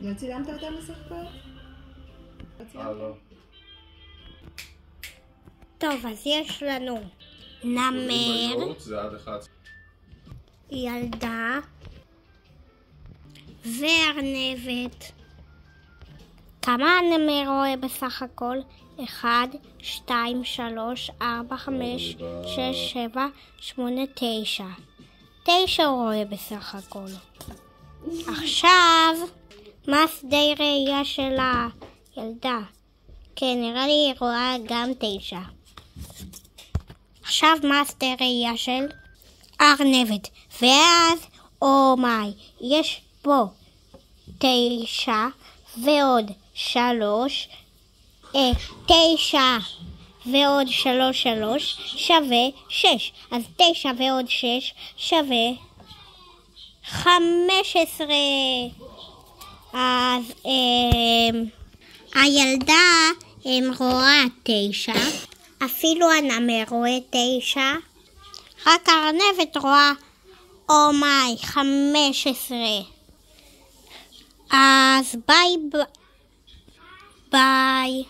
גם צילמת אותם משחקות? לא. טוב, אז יש לנו נמר, זה עד 11. ילדה וארנבת. כמה הנמר רואה בסך הכל? 1, 2, 3, 4, 5, 6, 7, 8, 9. 9 הוא רואה בסך הכל. עכשיו, מה שדה ראייה של הילדה? כן, נראה לי היא רואה גם 9. עכשיו מה שדה ראייה של ארנבת? ואז, אומיי, יש פה 9 ועוד 3, 9 ועוד 3 שווה 6. אז 9 ועוד 6 שווה 15. אז הילדה רואה 9, אפילו הנמר רואה 9, רק הארנבת רואה אומיי 15. אז ביי ביי.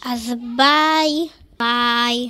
אז ביי ביי.